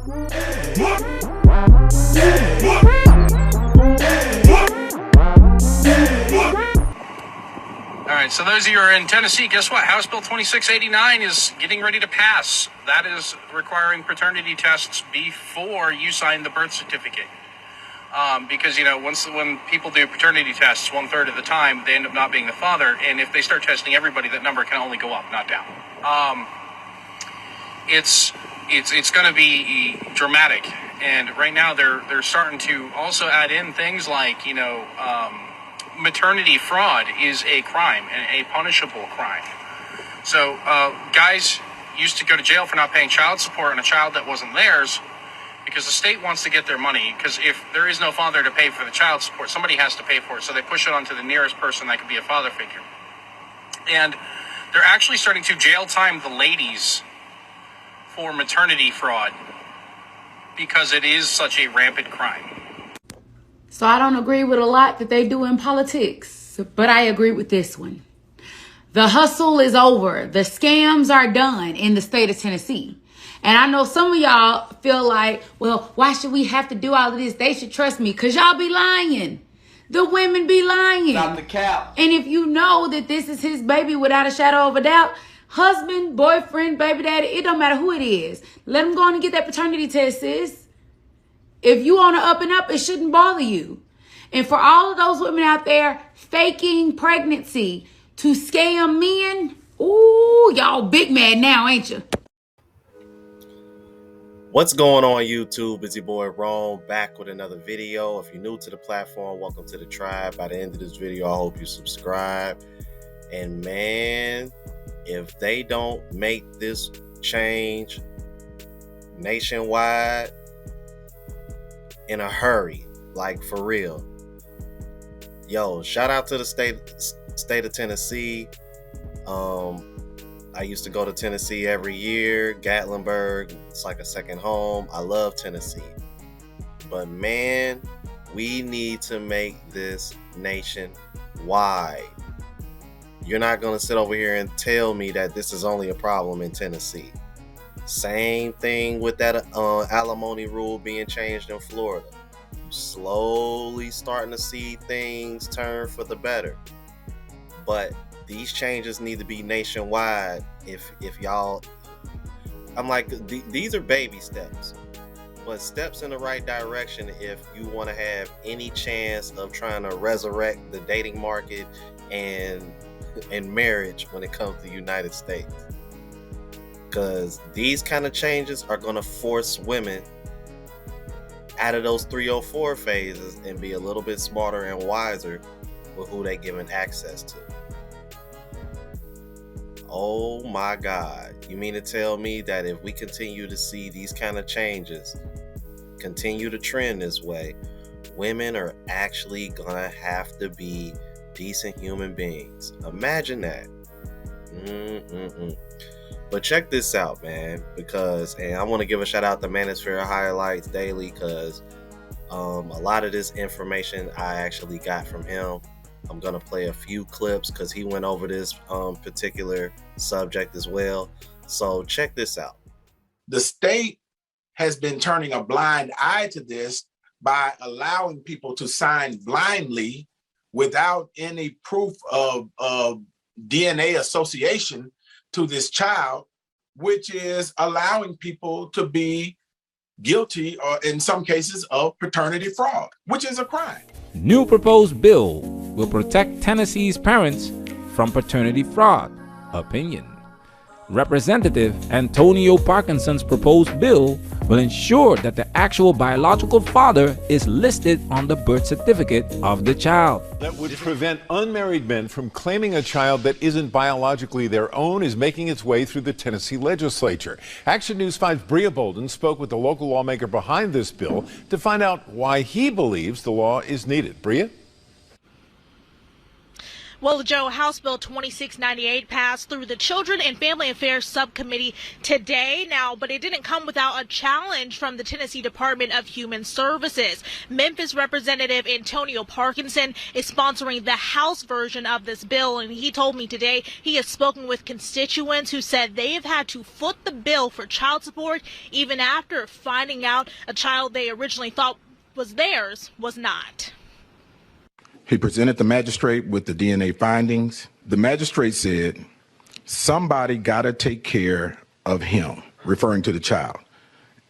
All right, so those of you who are in Tennessee, guess what? House Bill 2689 is getting ready to pass. That is requiring paternity tests before you sign the birth certificate. Because, when people do paternity tests, 1/3 of the time, they end up not being the father. And if they start testing everybody, that number can only go up, not down. It's going to be dramatic. And right now, they're starting to also add in things like, maternity fraud is a crime, and a punishable crime. So guys used to go to jail for not paying child support on a child that wasn't theirs because the state wants to get their money, because if there is no father to pay for the child support, somebody has to pay for it. So they push it onto the nearest person that could be a father figure. And they're actually starting to jail time the ladies for maternity fraud because it is such a rampant crime. So I don't agree with a lot that they do in politics, but I agree with this one. The hustle is over. The scams are done in the state of Tennessee. And I know some of y'all feel like, well, why should we have to do all of this? They should trust me, because y'all be lying. The women be lying. Stop the cap. And if you know that this is his baby without a shadow of a doubt, husband, boyfriend, baby daddy, it don't matter who it is. Let them go on and get that paternity test, sis. If you on the up and up, it shouldn't bother you. And for all of those women out there faking pregnancy to scam men, ooh, y'all big mad now, ain't you? What's going on, YouTube? It's your boy Rome, back with another video. If you're new to the platform, welcome to the tribe. By the end of this video, I hope you subscribe. And man, if they don't make this change nationwide in a hurry, like for real, yo, shout out to the state of Tennessee. I used to go to Tennessee every year. Gatlinburg, it's like a second home. I love Tennessee. But man, we need to make this nationwide. You're not going to sit over here and tell me that this is only a problem in Tennessee. Same thing with that alimony rule being changed in Florida. Slowly starting to see things turn for the better. But these changes need to be nationwide. If y'all, I'm like, these are baby steps, but steps in the right direction if you want to have any chance of trying to resurrect the dating market and marriage when it comes to the United States. Because these kind of changes are going to force women out of those 304 phases and be a little bit smarter and wiser with who they giving access to. Oh my God. You mean to tell me that if we continue to see these kind of changes continue to trend this way, women are actually gonna have to be decent human beings? Imagine that. But check this out, man, and I want to give a shout out to Manosphere Highlights Daily, because a lot of this information I actually got from him. I'm going to play a few clips because he went over this particular subject as well. So check this out. The state has been turning a blind eye to this by allowing people to sign blindly without any proof of DNA association to this child, which is allowing people to be guilty, or in some cases, of paternity fraud, which is a crime. New proposed bill will protect Tennessee's parents from paternity fraud. Opinion. Representative Antonio Parkinson's proposed bill will ensure that the actual biological father is listed on the birth certificate of the child. That would prevent unmarried men from claiming a child that isn't biologically their own is making its way through the Tennessee legislature. Action News 5's Bria Bolden spoke with the local lawmaker behind this bill to find out why he believes the law is needed. Bria? Well, Joe, House Bill 2698 passed through the Children and Family Affairs Subcommittee today now, but it didn't come without a challenge from the Tennessee Department of Human Services. Memphis Representative Antonio Parkinson is sponsoring the House version of this bill, and he told me today he has spoken with constituents who said they have had to foot the bill for child support even after finding out a child they originally thought was theirs was not. He presented the magistrate with the DNA findings. The magistrate said, somebody got to take care of him, referring to the child,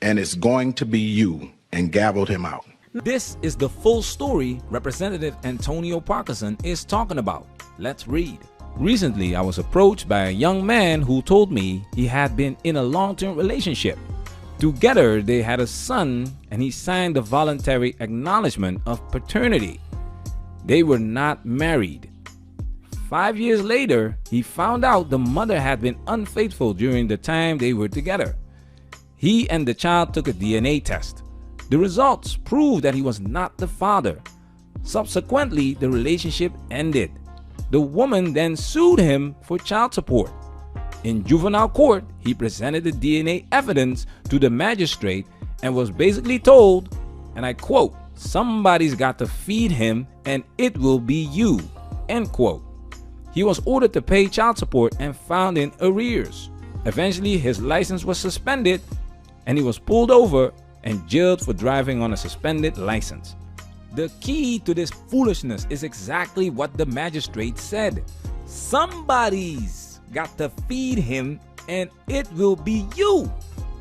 and it's going to be you, and gavelled him out. This is the full story Representative Antonio Parkinson is talking about. Let's read. Recently, I was approached by a young man who told me he had been in a long-term relationship. Together, they had a son, and he signed a voluntary acknowledgement of paternity. They were not married. 5 years later, he found out the mother had been unfaithful during the time they were together. He and the child took a DNA test. The results proved that he was not the father. Subsequently, the relationship ended. The woman then sued him for child support. In juvenile court, he presented the DNA evidence to the magistrate and was basically told, and I quote, "Somebody's got to feed him and it will be you," end quote. He was ordered to pay child support and found in arrears. Eventually, his license was suspended and he was pulled over and jailed for driving on a suspended license. The key to this foolishness is exactly what the magistrate said. Somebody's got to feed him and it will be you.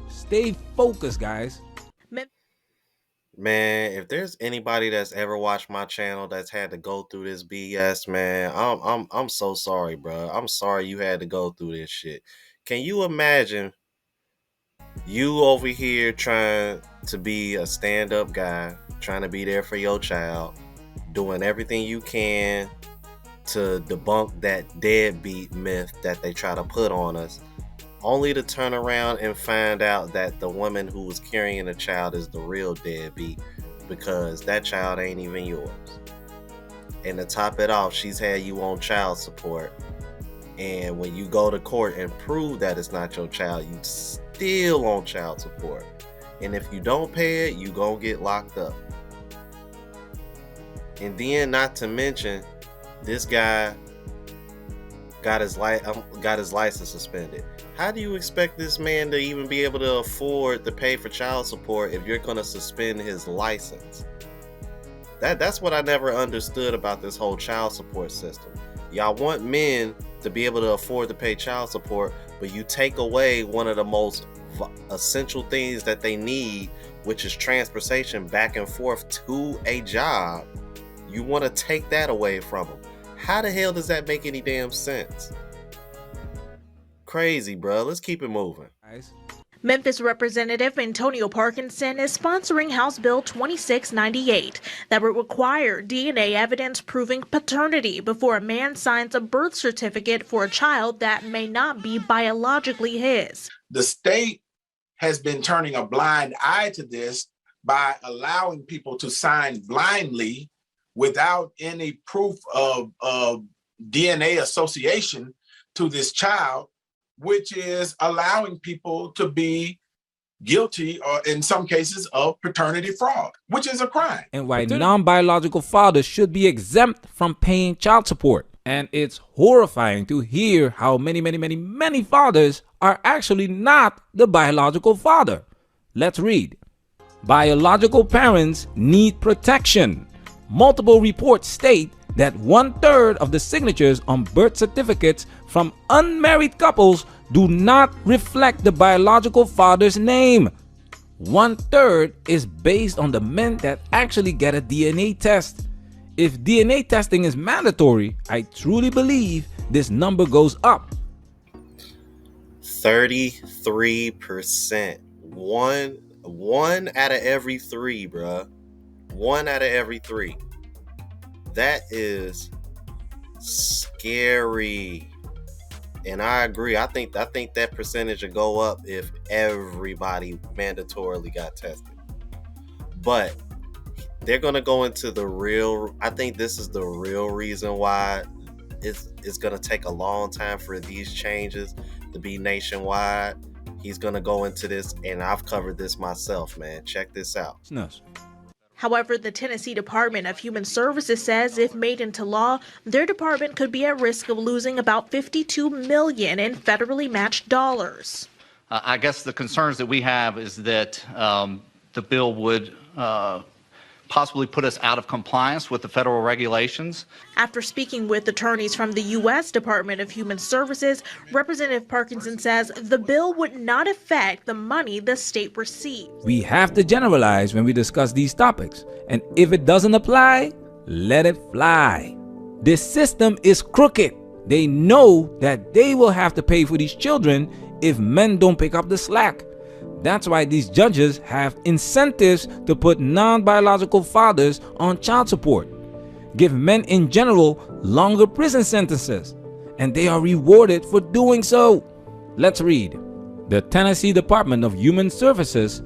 Stay focused, guys. Man, if there's anybody that's ever watched my channel that's had to go through this BS, man, I'm so sorry, bro. I'm sorry you had to go through this shit. Can you imagine you over here trying to be a stand-up guy, trying to be there for your child, doing everything you can to debunk that deadbeat myth that they try to put on us, only to turn around and find out that the woman who was carrying the child is the real deadbeat because that child ain't even yours. And to top it off, she's had you on child support. And when you go to court and prove that it's not your child, you still on child support. And if you don't pay it, you gonna get locked up. And then, not to mention, this guy got his license suspended. How do you expect this man to even be able to afford to pay for child support if you're going to suspend his license? That's what I never understood about this whole child support system. Y'all want men to be able to afford to pay child support, but you take away one of the most essential things that they need, which is transportation back and forth to a job. You want to take that away from them. How the hell does that make any damn sense? Crazy, bro. Let's keep it moving. Memphis Representative Antonio Parkinson is sponsoring House Bill 2698 that would require DNA evidence proving paternity before a man signs a birth certificate for a child that may not be biologically his. The state has been turning a blind eye to this by allowing people to sign blindly without any proof of DNA association to this child, which is allowing people to be guilty, or in some cases, of paternity fraud, which is a crime. And why non-biological fathers should be exempt from paying child support. And it's horrifying to hear how many fathers are actually not the biological father. Let's read. Biological parents need protection. Multiple reports state that 1/3 of the signatures on birth certificates from unmarried couples do not reflect the biological father's name. 1/3 is based on the men that actually get a DNA test. If DNA testing is mandatory, I truly believe this number goes up. 33%. One out of every three, bruh. 1 out of every 3. That is scary. And I agree. I think that percentage would go up if everybody mandatorily got tested. But they're going to go into I think this is the real reason why it's going to take a long time for these changes to be nationwide. He's going to go into this, and I've covered this myself, man. Check this out. It's nuts. However, the Tennessee Department of Human Services says if made into law, their department could be at risk of losing about $52 million in federally matched dollars. I guess the concerns that we have is that the bill would possibly put us out of compliance with the federal regulations. After speaking with attorneys from the U.S. Department of Human Services, Representative Parkinson says the bill would not affect the money the state receives. We have to generalize when we discuss these topics, and if it doesn't apply, let it fly. This system is crooked. They know that they will have to pay for these children if men don't pick up the slack. That's why these judges have incentives to put non-biological fathers on child support, give men in general longer prison sentences, and they are rewarded for doing so. Let's read. The Tennessee Department of Human Services,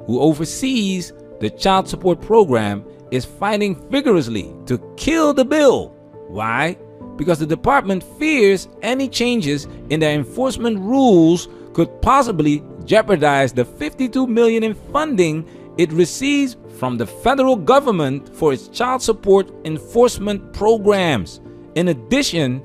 who oversees the child support program, is fighting vigorously to kill the bill. Why? Because the department fears any changes in their enforcement rules could possibly jeopardize the $52 million in funding it receives from the federal government for its child support enforcement programs. In addition,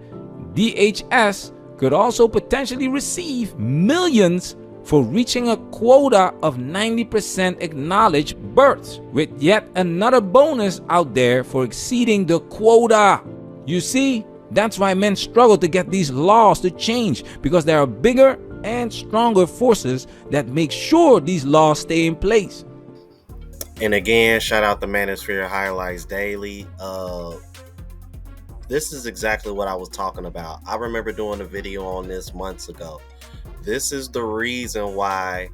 DHS could also potentially receive millions for reaching a quota of 90% acknowledged births, with yet another bonus out there for exceeding the quota. You see, that's why men struggle to get these laws to change, because there are bigger and stronger forces that make sure these laws stay in place. And again, shout out to Manosphere Highlights Daily. This is exactly what I was talking about. I remember doing a video on this months ago. This is the reason why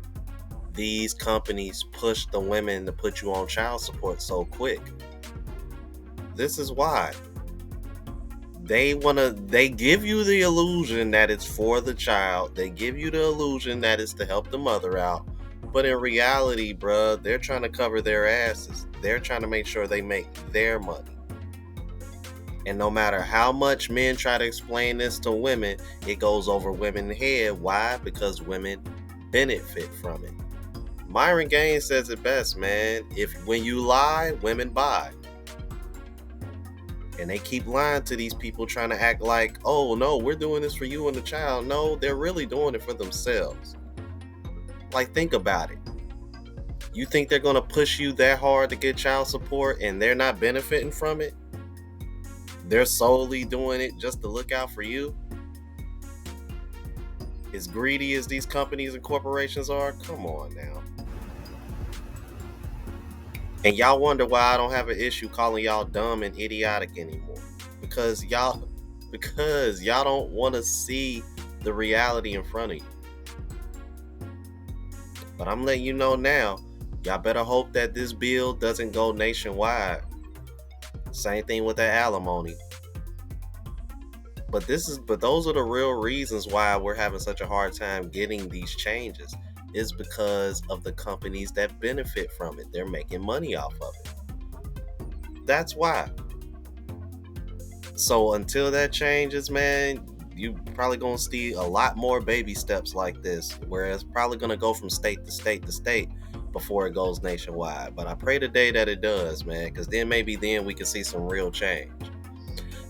these companies push the women to put you on child support so quick. This is why. They give you the illusion that it's for the child. They give you the illusion that it's to help the mother out. But in reality, bruh, they're trying to cover their asses. They're trying to make sure they make their money. And no matter how much men try to explain this to women, it goes over women's head. Why? Because women benefit from it. Myron Gaines says it best, man. When you lie, women buy. And they keep lying to these people, trying to act like, oh no, we're doing this for you and the child. No, they're really doing it for themselves. Like, think about it. You think they're going to push you that hard to get child support and they're not benefiting from it? They're solely doing it just to look out for you? As greedy as these companies and corporations are, come on now. And y'all wonder why I don't have an issue calling y'all dumb and idiotic anymore. Because y'all don't want to see the reality in front of you. But I'm letting you know now, y'all better hope that this bill doesn't go nationwide. Same thing with that alimony. But those are the real reasons why we're having such a hard time getting these changes. Is because of the companies that benefit from it. They're making money off of it. That's why. So until that changes, man, you probably gonna see a lot more baby steps like this, where it's probably gonna go from state to state to state before it goes nationwide. But I pray today that it does, man, because then maybe then we can see some real change.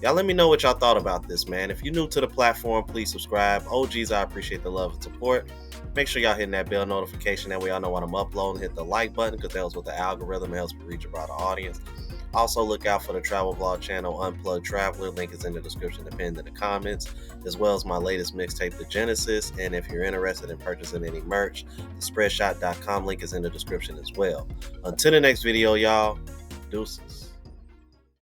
Y'all let me know what y'all thought about this, man. If you're new to the platform, please subscribe. OGs, I appreciate the love and support. Make sure y'all hitting that bell notification. That way y'all know when I'm uploading. Hit the like button, because that helps with the algorithm. It helps me reach a broader audience. Also, look out for the travel vlog channel, Unplugged Traveler. Link is in the description, pinned in the comments, as well as my latest mixtape, The Genesis. And if you're interested in purchasing any merch, the spreadshot.com link is in the description as well. Until the next video, y'all, deuces.